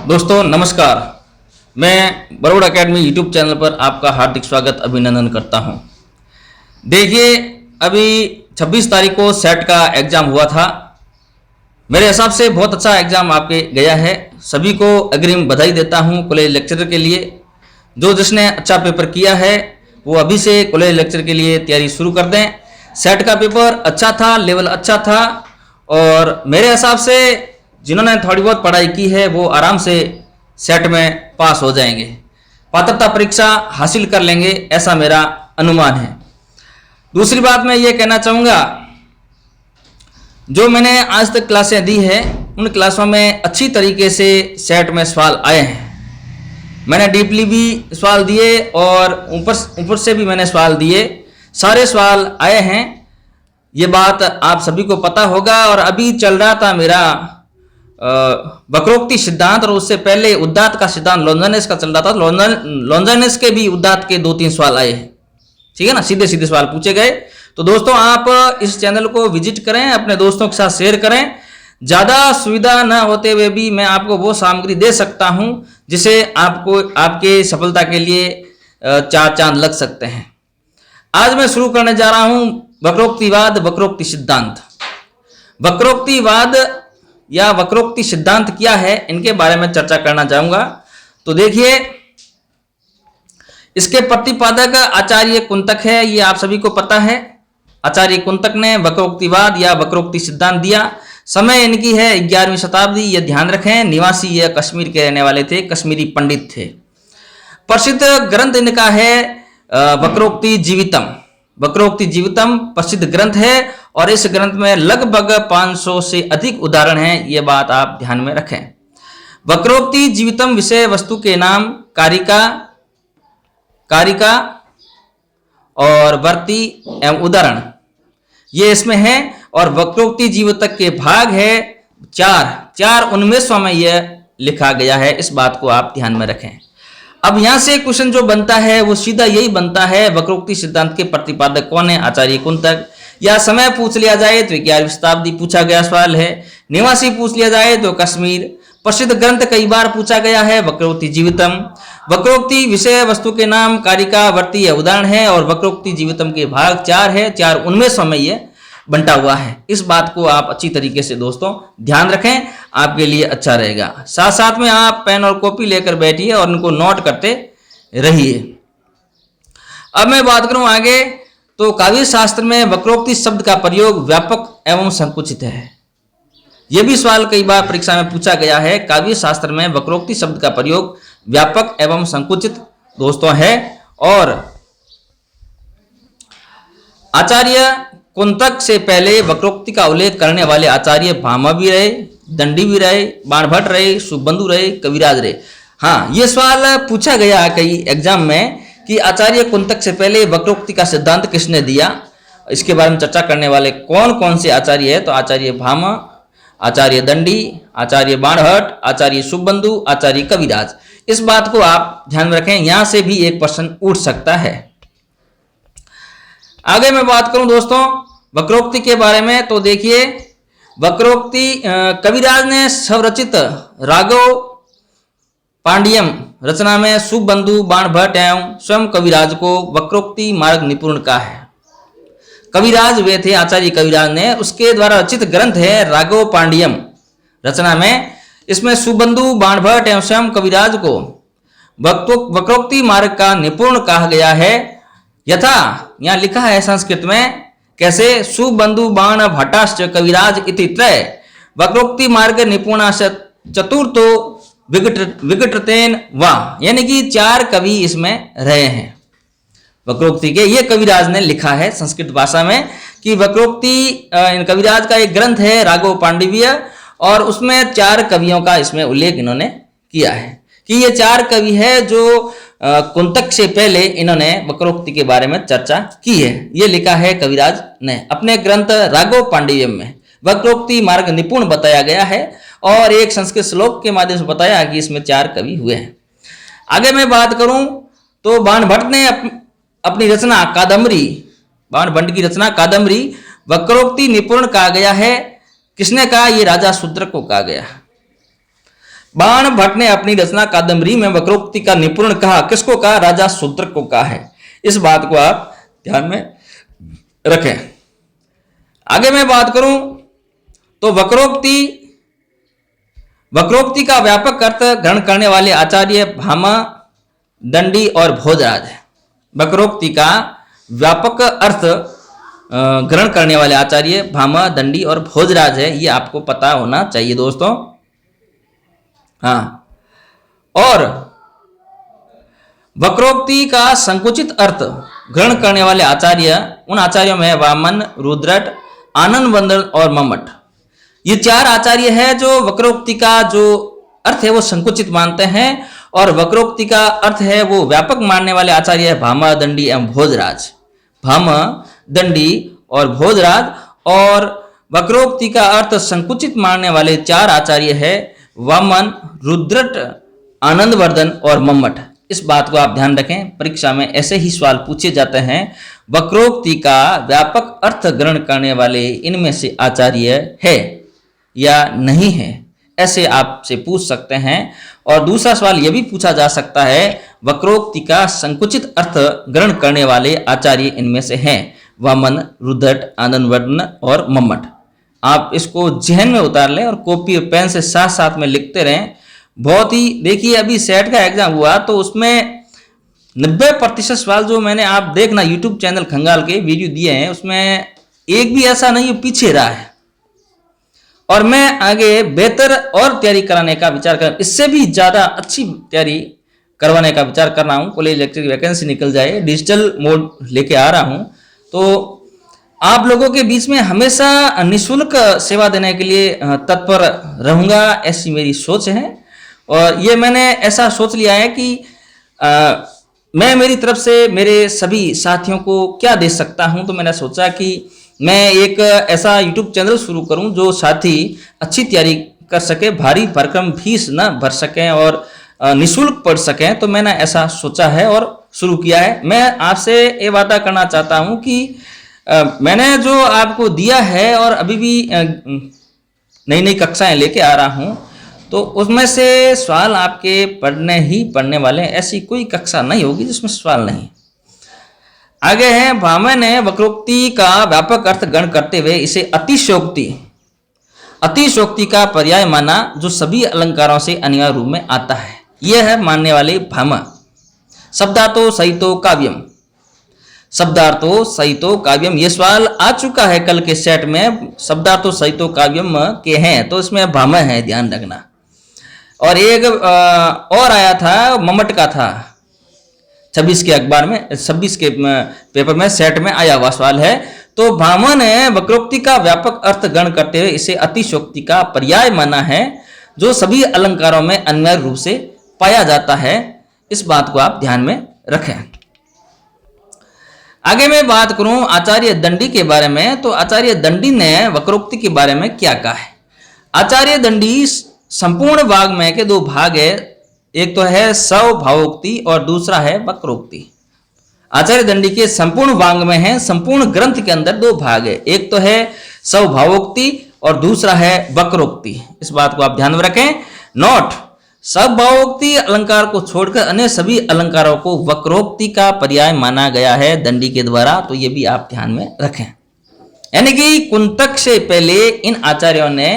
दोस्तों नमस्कार। मैं बरोड़ एकेडमी यूट्यूब चैनल पर आपका हार्दिक स्वागत अभिनंदन करता हूं। देखिए, अभी 26 तारीख को सेट का एग्ज़ाम हुआ था। मेरे हिसाब से बहुत अच्छा एग्ज़ाम आपके गया है। सभी को अग्रिम बधाई देता हूं कॉलेज लेक्चरर के लिए। जिसने अच्छा पेपर किया है वो अभी से कॉलेज लेक्चर के लिए तैयारी शुरू कर दें। सेट का पेपर अच्छा था, लेवल अच्छा था और मेरे हिसाब से जिन्होंने थोड़ी बहुत पढ़ाई की है वो आराम से सेट में पास हो जाएंगे, पात्रता परीक्षा हासिल कर लेंगे, ऐसा मेरा अनुमान है। दूसरी बात मैं ये कहना चाहूँगा, जो मैंने आज तक क्लासें दी है उन क्लासों में अच्छी तरीके से सेट में सवाल आए हैं। मैंने डीपली भी सवाल दिए और ऊपर से भी मैंने सवाल दिए, सारे सवाल आए हैं। ये बात आप सभी को पता होगा। और अभी चल रहा था मेरा वक्रोक्ति सिद्धांत और उससे पहले उदात्त का सिद्धांत लॉन्जाइनस का चल रहा था। लॉन्जाइनस के भी उदात्त के 2-3 सवाल आए हैं, ठीक है ना, सीधे सीधे सवाल पूछे गए। तो दोस्तों आप इस चैनल को विजिट करें, अपने दोस्तों के साथ शेयर करें। ज़्यादा सुविधा न होते हुए भी मैं आपको वो सामग्री दे सकता हूं जिसे आपको आपके सफलता के लिए 4 चांद लग सकते हैं। आज मैं शुरू करने जा रहा हूं वक्रोक्तिवाद, वक्रोक्ति सिद्धांत। वक्रोक्तिवाद या वक्रोक्ति सिद्धांत क्या है, इनके बारे में चर्चा करना चाहूंगा। तो देखिए, इसके प्रतिपादक आचार्य कुंतक है, ये आप सभी को पता है। आचार्य कुंतक ने वक्रोक्तिवाद या वक्रोक्ति सिद्धांत दिया। समय इनकी है 11वीं शताब्दी, ये ध्यान रखें। निवासी ये कश्मीर के रहने वाले थे, कश्मीरी पंडित थे। प्रसिद्ध ग्रंथ इनका है वक्रोक्ति जीवितम। वक्रोक्ति जीवितम प्रसिद्ध ग्रंथ है और इस ग्रंथ में लगभग 500 से अधिक उदाहरण हैं, ये बात आप ध्यान में रखें। वक्रोक्ति जीवितम विषय वस्तु के नाम कारिका और वर्ती एवं उदाहरण ये इसमें है। और वक्रोक्ति जीवितक के भाग है 4 उन्मेषों में यह लिखा गया है, इस बात को आप ध्यान में रखें। अब यहां से क्वेश्चन जो बनता है वो सीधा यही बनता है, वक्रोक्ति सिद्धांत के प्रतिपादक कौन है? आचार्य कुंतक। या समय पूछ लिया जाए तो 11वीं शताब्दी पूछा गया सवाल है। निवासी पूछ लिया जाए तो कश्मीर। प्रसिद्ध ग्रंथ कई बार पूछा गया है, वक्रोक्ति जीवितम। वक्रोक्ति विषय वस्तु के नाम कारिका वर्ती है उदाहरण है और वक्रोक्ति जीवितम के भाग 4 है। 4 उन्मेषों में ये बंटा हुआ है। इस बात को आप अच्छी तरीके से दोस्तों ध्यान रखें, आपके लिए अच्छा रहेगा। साथ साथ में आप पेन और कॉपी लेकर बैठिए और उनको नोट करते रहिए। अब मैं बात करूं आगे, तो काव्य शास्त्र में वक्रोक्ति शब्द का प्रयोग व्यापक एवं संकुचित है। यह भी सवाल कई बार परीक्षा में पूछा गया है। काव्य शास्त्र में वक्रोक्ति शब्द का प्रयोग व्यापक एवं संकुचित दोस्तों है। और आचार्य कुंतक से पहले वक्रोक्ति का उल्लेख करने वाले आचार्य भामा भी रहे, दंडी भी रहे, बाणभट्ट रहे, सुबंधु रहे, कविराज रहे। हाँ, ये सवाल पूछा गया कई एग्जाम में कि आचार्य कुंतक से पहले वक्रोक्ति का सिद्धांत किसने दिया। इसके बारे में चर्चा करने वाले कौन कौन से आचार्य है, तो आचार्य भामा, आचार्य दंडी, आचार्य बाणभट्ट, आचार्य सुबंधु, आचार्य कविराज। इस बात को आप ध्यान में रखें, यहां से भी एक प्रश्न उठ सकता है। आगे मैं बात करूं दोस्तों वक्रोक्ति के बारे में, तो देखिए, वक्रोक्ति कविराज ने स्वरचित राघव पांडियम रचना में सुबंधु, बाणभट्ट एवं स्वयं कविराज को वक्रोक्ति मार्ग निपुण कहा है। कविराज वे थे, आचार्य कविराज ने, उसके द्वारा रचित ग्रंथ है राघव पांडियम रचना में। इसमें सुबंधु, बाणभट्ट एवं स्वयं कविराज को वक्रोक्ति मार्ग का निपुण कहा गया है। यथा यहाँ लिखा है संस्कृत में, कैसे? सुबंधु बाण भट्टाश्च कविराज इति त्रय वक्रोक्ति मार्ग निपुणाश्च चतुर्थो विघटतेन वा, यानी कि 4 कवि इसमें रहे हैं वक्रोक्ति के। ये कविराज ने लिखा है संस्कृत भाषा में कि वक्रोक्ति कविराज का एक ग्रंथ है राघव पांडिव्य और उसमें 4 कवियों का इसमें उल्लेख इन्होंने किया है कि ये 4 कवि है जो कुंतक से पहले इन्होंने वक्रोक्ति के बारे में चर्चा की है। ये लिखा है कविराज ने अपने ग्रंथ राघव पांडियम में। वक्रोक्ति मार्ग निपुण बताया गया है और एक संस्कृत श्लोक के माध्यम से बताया कि इसमें 4 कवि हुए हैं। आगे मैं बात करूं तो बाणभट्ट ने अपनी रचना कादम्बरी, बाणभट्ट की रचना कादम्बरी वक्रोक्ति निपुण कहा गया है। किसने कहा? ये राजा शूद्रक को कहा गया। बाण भट्ट ने अपनी रचना कादम्बरी में वक्रोक्ति का निपुण कहा। किसको कहा? राजा शूद्रक को कहा है। इस बात को आप ध्यान में रखें। आगे मैं बात करूं तो वक्रोक्ति का व्यापक अर्थ ग्रहण करने वाले आचार्य भामा, दंडी और भोजराज है। वक्रोक्ति का व्यापक अर्थ ग्रहण करने वाले आचार्य भामा, दंडी और भोजराज है। ये आपको पता होना चाहिए दोस्तों। हाँ, और वक्रोक्ति का संकुचित अर्थ ग्रहण करने वाले आचार्य, उन आचार्यों में वामन, रुद्रट, आनंद वर्धन और मम्मट, ये 4 आचार्य है जो वक्रोक्ति का जो अर्थ है वो संकुचित मानते हैं, और वक्रोक्ति का अर्थ है वो व्यापक मानने वाले आचार्य है भामा, दंडी एवं भोजराज। भामा, दंडी और भोजराज। और वक्रोक्ति का अर्थ संकुचित मानने वाले 4 आचार्य है वामन, रुद्रट, आनंद वर्धन और मम्मट। इस बात को आप ध्यान रखें, परीक्षा में ऐसे ही सवाल पूछे जाते हैं। वक्रोक्ति का व्यापक अर्थ ग्रहण करने वाले इनमें से आचार्य है या नहीं है, ऐसे आपसे पूछ सकते हैं। और दूसरा सवाल यह भी पूछा जा सकता है, वक्रोक्ति का संकुचित अर्थ ग्रहण करने वाले आचार्य इनमें से हैं वामन, रुद्रट, आनंद वर्धन और मम्मट। आप इसको जहन में उतार लें और कॉपी और पेन से साथ साथ में लिखते रहें। बहुत ही देखिए, अभी सेट का एग्जाम हुआ तो उसमें 90% सवाल जो मैंने, आप देखना यूट्यूब चैनल खंगाल के वीडियो दिए हैं, उसमें एक भी ऐसा नहीं पीछे रहा है। और मैं आगे बेहतर और तैयारी कराने का विचार कर, इससे भी ज्यादा अच्छी तैयारी करवाने का विचार कर रहा हूँ। कॉलेज लेक्चर की वैकेंसी निकल जाए, डिजिटल मोड लेके आ रहा हूँ, तो आप लोगों के बीच में हमेशा निःशुल्क सेवा देने के लिए तत्पर रहूंगा, ऐसी मेरी सोच है। और ये मैंने ऐसा सोच लिया है कि मैं मेरी तरफ से मेरे सभी साथियों को क्या दे सकता हूं, तो मैंने सोचा कि मैं एक ऐसा यूट्यूब चैनल शुरू करूं जो साथी अच्छी तैयारी कर सके, भारी भरकम फीस न भर सकें और निःशुल्क पढ़ सकें। तो मैंने ऐसा सोचा है और शुरू किया है। मैं आपसे ये वादा करना चाहता हूं कि मैंने जो आपको दिया है और अभी भी नई नई कक्षाएं लेके आ रहा हूं, तो उसमें से सवाल आपके पढ़ने वाले, ऐसी कोई कक्षा नहीं होगी जिसमें सवाल नहीं। आगे है, भामा ने वक्रोक्ति का व्यापक अर्थ ग्रहण करते हुए इसे अतिशयोक्ति का पर्याय माना, जो सभी अलंकारों से अनिवार्य रूप में आता है। यह है मानने वाले भामा। शब्दार्थो सहितो काव्यम, शब्दार्थो सहितो काव्यम, ये सवाल आ चुका है कल के सेट में। शब्दार्थो सहितो काव्यम के हैं, तो इसमें भामा है, ध्यान रखना। और एक और आया था, मम्मट का था, 26 के अखबार में, 26 के पेपर में सेट में आया हुआ सवाल है। तो भामा ने वक्रोक्ति का व्यापक अर्थ ग्रहण करते हुए इसे अतिशयोक्ति का पर्याय माना है, जो सभी अलंकारों में अनिवार्य रूप से पाया जाता है। इस बात को आप ध्यान में रखें। आगे मैं बात करूं आचार्य दंडी के बारे में, तो आचार्य दंडी ने वक्रोक्ति के बारे में क्या कहा है। आचार्य दंडी संपूर्ण वाग्मय के 2 भाग है, एक तो है स्वभावोक्ति और दूसरा है वक्रोक्ति। आचार्य दंडी के संपूर्ण वाग्मय है, संपूर्ण ग्रंथ के अंदर 2 भाग है, एक तो है स्वभावोक्ति और दूसरा है वक्रोक्ति। इस बात को आप ध्यान में रखें। नोट, स्वभावोक्ति अलंकार को छोड़कर अन्य सभी अलंकारों को वक्रोक्ति का पर्याय माना गया है दंडी के द्वारा, तो ये भी आप ध्यान में रखें। यानी कि कुंतक से पहले इन आचार्यों ने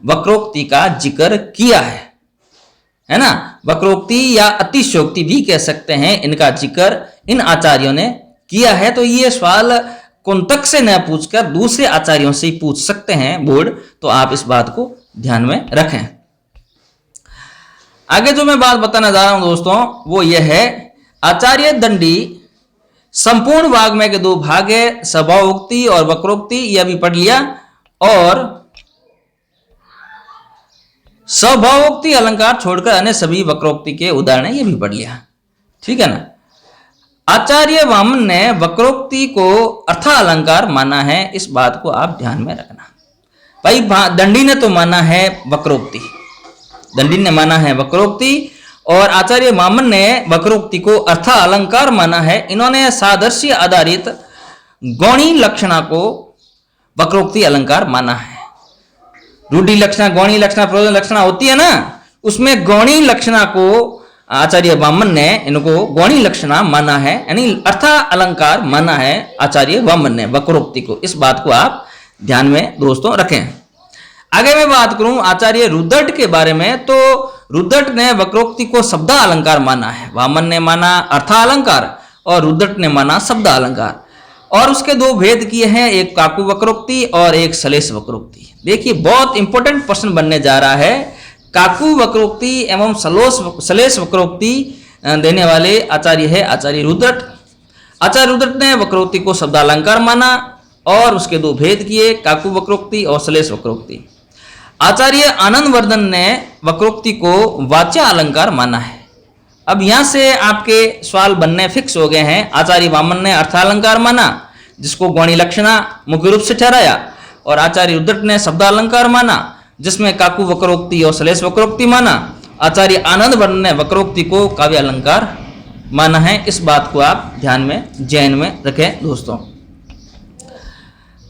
वक्रोक्ति का जिक्र किया है ना। वक्रोक्ति या अतिशयोक्ति भी कह सकते हैं, इनका जिक्र इन आचार्यों ने किया है। तो ये सवाल कुंतक से न पूछकर दूसरे आचार्यों से ही पूछ सकते हैं बोर्ड, तो आप इस बात को ध्यान में रखें। आगे जो मैं बात बताना जा रहा हूं दोस्तों, वो ये है, आचार्य दंडी संपूर्ण वाग्मय के 2 भाग है, स्वभावोक्ति और वक्रोक्ति, यह भी पढ़ लिया। और स्वभावोक्ति अलंकार छोड़कर अन्य सभी वक्रोक्ति के उदाहरण, ये भी पढ़ लिया, ठीक है ना। आचार्य वामन ने वक्रोक्ति को अर्थालंकार माना है, इस बात को आप ध्यान में रखना। भाई दंडी ने तो माना है वक्रोक्ति, दंडी ने माना है वक्रोक्ति, और आचार्य वामन ने वक्रोक्ति को अर्थालंकार माना है। इन्होंने सादृश्य आधारित गौणी लक्षणा को वक्रोक्ति अलंकार माना है। रूढ़ि लक्षणा, गौणी लक्षणा, प्रयोजन लक्षणा होती है ना, उसमें गौणी लक्षणा को आचार्य वामन ने इनको गौणी लक्षणा माना है, यानी अर्था अलंकार माना है आचार्य वामन ने वक्रोक्ति को। इस बात को आप ध्यान में दोस्तों रखें। आगे मैं बात करूं आचार्य रुद्रट के बारे में, तो रुद्रट ने वक्रोक्ति को शब्द अलंकार माना है। वामन ने माना अर्था अलंकार और रुद्रट ने माना शब्द अलंकार, और उसके दो भेद किए हैं, एक काकु वक्रोक्ति और एक सलेश वक्रोक्ति। देखिए बहुत इंपॉर्टेंट प्रश्न बनने जा रहा है। काकु वक्रोक्ति एवं सलेश वक्रोक्ति देने वाले आचार्य है आचार्य रुद्रट। आचार्य रुद्रट ने वक्रोक्ति को शब्द अलंकार माना और उसके दो भेद किए, काकु वक्रोक्ति और सलेश वक्रोक्ति। आचार्य आनंदवर्धन ने वक्रोक्ति को वाच्या अलंकार माना है। अब यहां से आपके सवाल बनने फिक्स हो गए हैं। आचार्य वामन ने अर्थालंकार माना, जिसको गौणी लक्षणा मुख्य रूप से ठहराया, और आचार्य रुद्रट ने शब्द अलंकार माना, जिसमें काकु वक्रोक्ति और सलेश वक्रोक्ति माना। आचार्य आनंदवर्धन ने वक्रोक्ति को काव्य अलंकार माना है। इस बात को आप ध्यान में जैन में रखें दोस्तों।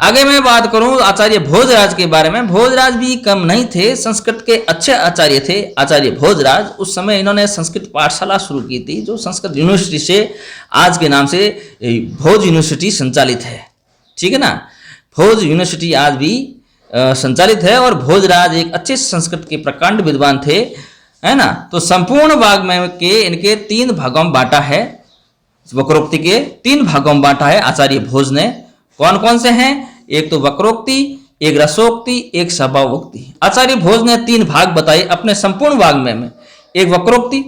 आगे मैं बात करूं आचार्य भोजराज के बारे में। भोजराज भी कम नहीं थे, संस्कृत के अच्छे आचार्य थे आचार्य भोजराज। उस समय इन्होंने संस्कृत पाठशाला शुरू की थी, जो संस्कृत यूनिवर्सिटी से आज के नाम से भोज यूनिवर्सिटी संचालित है। ठीक है ना, भोज यूनिवर्सिटी आज भी संचालित है। और भोजराज एक अच्छे संस्कृत के प्रकांड विद्वान थे, है ना। तो संपूर्ण वाग्मय के इनके 3 भागों में बांटा है, वक्रोक्ति के 3 भागों में बांटा है आचार्य भोज ने। कौन कौन से हैं? एक तो वक्रोक्ति, एक रसोक्ति, एक स्वभावोक्ति। आचार्य भोज ने 3 भाग बताए अपने संपूर्ण वाग्मय में, एक वक्रोक्ति,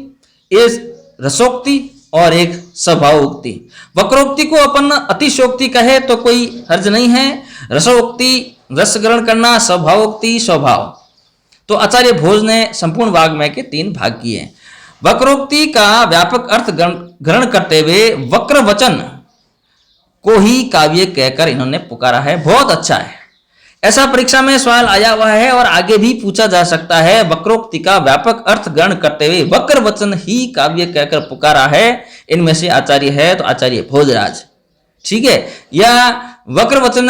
एक रसोक्ति और एक स्वभावोक्ति। वक्रोक्ति को अपन अतिशोक्ति कहे तो कोई हर्ज नहीं है। रसोक्ति रस ग्रहण करना, स्वभावोक्ति स्वभाव। तो आचार्य भोज ने संपूर्ण वाग्मय के 3 भाग किए। वक्रोक्ति का व्यापक अर्थ ग्रहण करते हुए वक्र वचन को ही काव्य कहकर इन्होंने पुकारा है। बहुत अच्छा है, ऐसा परीक्षा में सवाल आया हुआ है और आगे भी पूछा जा सकता है। वक्रोक्ति का व्यापक अर्थ ग्रहण करते हुए वक्र वचन ही काव्य कहकर पुकारा है, इनमें से आचार्य है तो आचार्य भोजराज। ठीक है, या वक्र वचन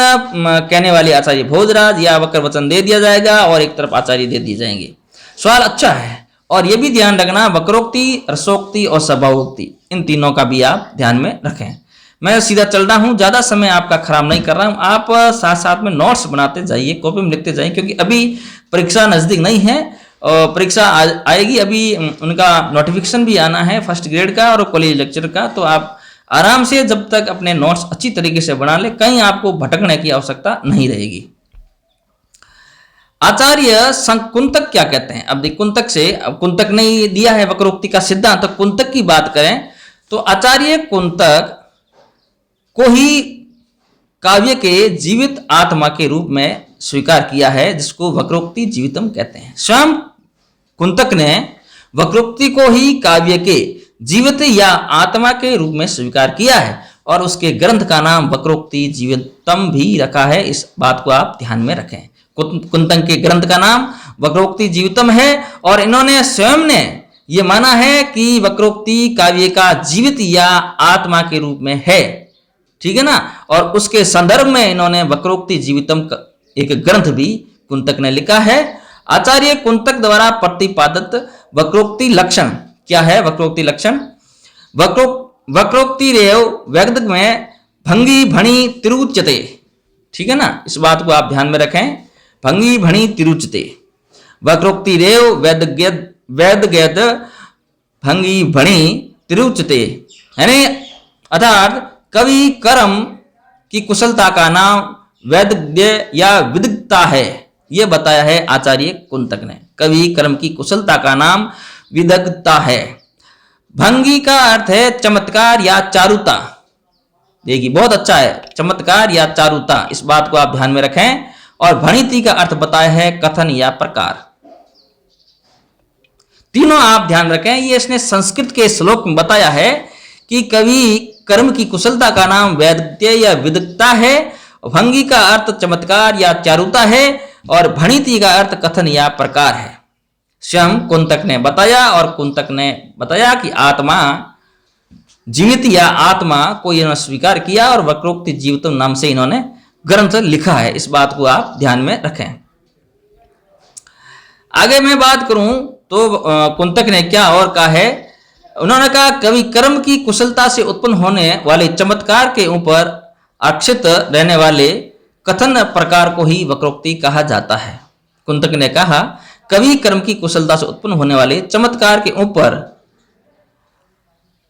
कहने वाले आचार्य भोजराज, या वक्र वचन दे दिया जाएगा और एक तरफ आचार्य दे दिए जाएंगे। सवाल अच्छा है, और यह भी ध्यान रखना वक्रोक्ति, रसोक्ति और स्वभावोक्ति, इन तीनों का भी आप ध्यान में रखें। मैं सीधा चल रहा हूं, ज्यादा समय आपका खराब नहीं कर रहा हूं। आप साथ साथ में नोट्स बनाते जाइए, कॉपी में लिखते जाइए, क्योंकि अभी परीक्षा नजदीक नहीं है। परीक्षा आएगी, अभी उनका नोटिफिकेशन भी आना है, फर्स्ट ग्रेड का और कॉलेज लेक्चर का। तो आप आराम से जब तक अपने नोट्स अच्छी तरीके से बना ले, कहीं आपको भटकने की आवश्यकता नहीं रहेगी। आचार्य कुंतक क्या कहते हैं? अब कुंतक से, अब कुंतक ने दिया है वक्रोक्ति का सिद्धांत, तो कुंतक की बात करें तो आचार्य कुंतक को ही काव्य के जीवित आत्मा के रूप में स्वीकार किया है, जिसको वक्रोक्ति जीवितम कहते हैं। स्वयं कुंतक ने वक्रोक्ति को ही काव्य के जीवित या आत्मा के रूप में स्वीकार किया है, और उसके ग्रंथ का नाम वक्रोक्ति जीवितम भी रखा है। इस बात को आप ध्यान में रखें। कुंतक के ग्रंथ का नाम वक्रोक्ति जीवितम है, और इन्होंने स्वयं ने यह माना है कि वक्रोक्ति काव्य का जीवित या आत्मा के रूप में है। ठीक है ना, और उसके संदर्भ में इन्होंने वक्रोक्ति जीवितम एक ग्रंथ भी कुंतक ने लिखा है। आचार्य कुंतक द्वारा प्रतिपादित वक्रोक्ति लक्षण क्या है? वक्रोक्ति लक्षण, वक्रोक्ति रेव वैगद्य में भंगी भणी तिरुच्यते। ठीक है ना, इस बात को आप ध्यान में रखें, भंगी भणी तिरुच्यते। वक्रोक्ति रेव वैदगेद भंगी भणी तिरुच्यते, यानी अर्थात कवि कर्म की कुशलता का नाम वैदग्ध्य या विदग्धता है, यह बताया है आचार्य कुंतक ने। कवि कर्म की कुशलता का नाम विदग्धता है। भंगी का अर्थ है चमत्कार या चारुता। देखिए बहुत अच्छा है, चमत्कार या चारुता, इस बात को आप ध्यान में रखें। और भणिति का अर्थ बताया है कथन या प्रकार। तीनों आप ध्यान रखें। ये इसने संस्कृत के श्लोक में बताया है कि कवि कर्म की कुशलता का नाम वैदग्ध्य या विदग्धता है, भंगी का अर्थ चमत्कार या चारुता है, और भणिति का अर्थ कथन या प्रकार है। स्वयं कुंतक ने बताया, और कुंतक ने बताया कि आत्मा जीवित या आत्मा को इन्होंने स्वीकार किया, और वक्रोक्ति जीवितम नाम से इन्होंने ग्रंथ लिखा है। इस बात को आप ध्यान में रखें। आगे मैं बात करूं तो कुंतक ने क्या और कहा है। उन्होंने कहा कवि कर्म की कुशलता से उत्पन्न होने वाले चमत्कार के ऊपर आक्षिप्त रहने वाले कथन प्रकार को ही वक्रोक्ति कहा जाता है। कुंतक ने कहा कवि कर्म की कुशलता से उत्पन्न होने वाले चमत्कार के ऊपर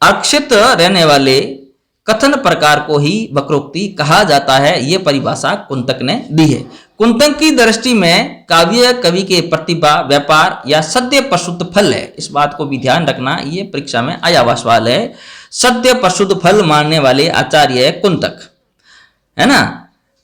आक्षिप्त रहने वाले कथन प्रकार को ही वक्रोक्ति कहा जाता है। यह परिभाषा कुंतक ने दी है। कुंतक की दृष्टि में काव्य कवि के प्रतिभा, व्यापार या सद्य प्रसूत फल है। इस बात को भी ध्यान रखना, ये परीक्षा में आया हुआ सवाल है। सद्य प्रसूत फल मानने वाले आचार्य है कुंतक, है ना।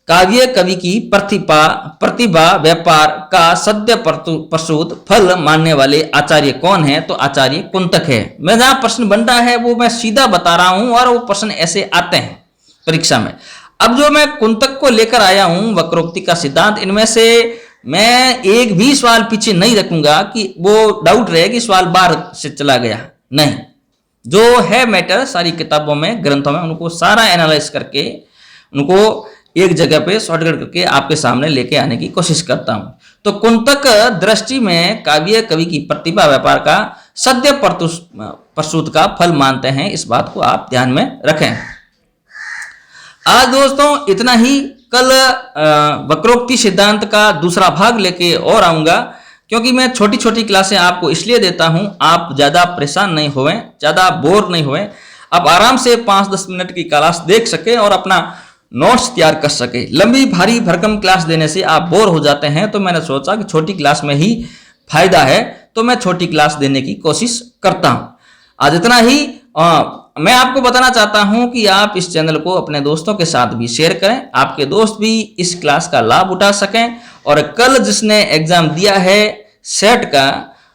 काव्य कवि की प्रतिभा, व्यापार का सद्य प्रसूत फल मानने वाले आचार्य कौन है, तो आचार्य कुंतक है। मैं जहां प्रश्न बन रहा है वो मैं सीधा बता रहा हूं और वो प्रश्न ऐसे आते हैं परीक्षा में। अब जो मैं कुंतक को लेकर आया हूं वक्रोक्ति का सिद्धांत, इनमें से मैं एक भी सवाल पीछे नहीं रखूंगा कि वो डाउट रहे कि सवाल बाहर से चला गया, नहीं। जो है मैटर सारी किताबों में, ग्रंथों में, उनको सारा एनालाइज करके उनको एक जगह पे शॉर्टकट करके आपके सामने लेके आने की कोशिश करता हूं। तो कुंतक दृष्टि में काव्य कवि की प्रतिभा, व्यापार का सद्य प्रसूत का फल मानते हैं। इस बात को आप ध्यान में रखें। आज दोस्तों इतना ही। कल वक्रोक्ति सिद्धांत का दूसरा भाग लेके और आऊंगा, क्योंकि मैं छोटी छोटी क्लासें आपको इसलिए देता हूं आप ज्यादा परेशान नहीं होवें, ज्यादा बोर नहीं होवें, आप आराम से 5-10 मिनट की क्लास देख सके और अपना नोट्स तैयार कर सके। लंबी भारी भरकम क्लास देने से आप बोर हो जाते हैं, तो मैंने सोचा कि छोटी क्लास में ही फायदा है, तो मैं छोटी क्लास देने की कोशिश करता हूं। आज इतना ही। मैं आपको बताना चाहता हूं कि आप इस चैनल को अपने दोस्तों के साथ भी शेयर करें, आपके दोस्त भी इस क्लास का लाभ उठा सकें। और कल जिसने एग्जाम दिया है सेट का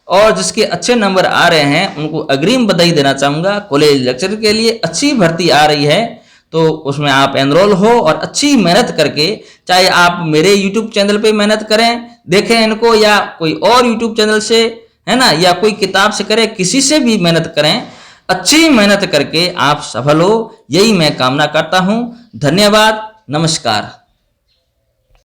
और जिसके अच्छे नंबर आ रहे हैं, उनको अग्रिम बधाई देना चाहूंगा। कॉलेज लेक्चर के लिए अच्छी भर्ती आ रही है, तो उसमें आप एनरोल हो और अच्छी मेहनत करके, चाहे आप मेरे YouTube चैनल पे मेहनत करें, देखें इनको, या कोई और YouTube चैनल से, है ना, या कोई किताब से करें, किसी से भी मेहनत करें, अच्छी मेहनत करके आप सफल हो, यही मैं कामना करता हूं। धन्यवाद, नमस्कार।